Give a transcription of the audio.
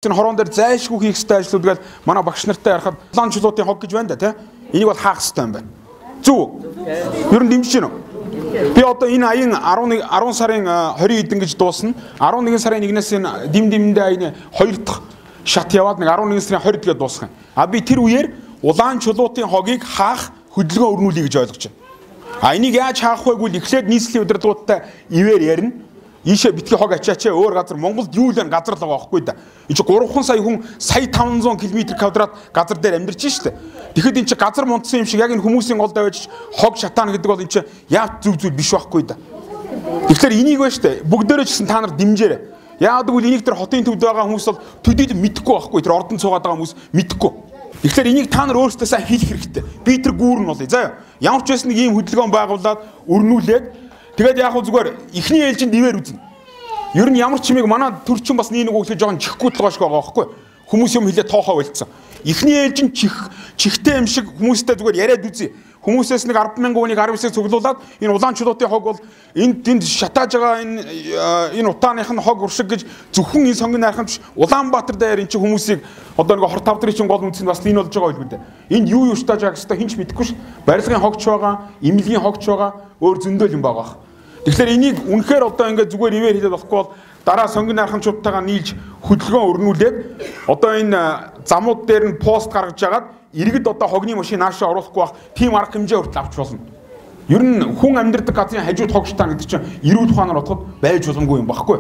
Энэ хорон дээр зайлшгүй хийх ёстой ажлууд гээд манай багш нартай ярихад улаан чулуутын хог гэж байна да тий. Энийг бол хаах ёстой юм байна. Зүг. Ер нь дэмжиж гинөө. Би одоо энэ аян 10 сарын 20 эдэн гэж дуусна. 11 сарын 1-ээс энэ димдээ аяны 2 дахь шат яваад нэг 11 сарын 20-д гээд дуусах юм. А би тэр үеэр улаан чулуутын хогийг хаах хөдөлгөөн өрнүүлэе гэж ойлгож байна. А энийг яаж хаах вэ гэвэл эхлээд нийслэлийн удирдлагуудтай ивэр ярина. Ийшээ битгий хог ачаачаа өөр газар Монголд юу л вэ газар л байгаа байхгүй да. Энд чи 3 сая хүн сая 500 км² газар дээр амьдарч штэ. Тэгэхэд энэ чи газар мунтсан юм шиг яг энэ хүмүүсийн гол давж хог шатаана гэдэг бол энэ чи яав зүг зүйл биш байхгүй да. Тэгэхээр энийг ба штэ бүгдээрээ ч гэсэн та нар дэмжээрэй. Яагаад гэвэл энийг тэр хотын төвд байгаа хүмүүс бол төдийд мэдэхгүй байхгүй тэр ордон цуугаад байгаа хүмүүс мэдэхгүй. Тэгэхээр энийг та нар өөрсдөө сайн хийх хэрэгтэй. Би тэр гүүр нь болъё. Заа юу. Ямар ч байсан нэг ийм хөдөлгөөн байгуулад өрнүүлээд тэгээд яг зүгээр ихний ээлжинд ивэр үзнэ. Ер нь ямар ч чимээг манай төрчин бас нэг өглөө жоохон чихгүй толгойш байгаа байхгүй. Хүмүүс юм хэлээ тоохоо болцсон. Ихний ээлжинд чихтэй юм шиг хүмүүстэй зүгээр яриад үзье. Хүмүүсээс нэг 10,000 хүнийг 19-ыг цуглуулад энэ улаан чулуутын хог бол энд шатааж байгаа энэ утааных нь хог уршиг гэж зөвхөн энэ сонгон найрхан биш Улаанбаатар дээр энэ чинь хүмүүсийг одоо нэг хор тавдрын чинь гол үндэс нь бас энэ болж байгаа байлгүй дээ. Энд юу шатааж байгаа гэсэн хинч мэдэхгүй ш. Барилгын хогч байгаа, имлэгийн хогч байгаа, өөр зөндөл юм байгаа. Тэгэхээр энийг үнэхээр одоо ингээд зүгээр ивэр хийгээд болохгүй бол дараа сонгон найрхамчуудтайгаа нийлж хөдөлгөөн өрнүүлээд одоо энэ замууд дээр нь пост гаргаж агаад иргэд одоо хогны машин наашаа оруулахгүй бах тийм арга хэмжээ хүртэл авч болно. Ер нь хүн амьдардаг газрын хажууд хогч таа гэдэг чинь эрүүл ухаанаар бодоход байж боломгүй юм багхгүй.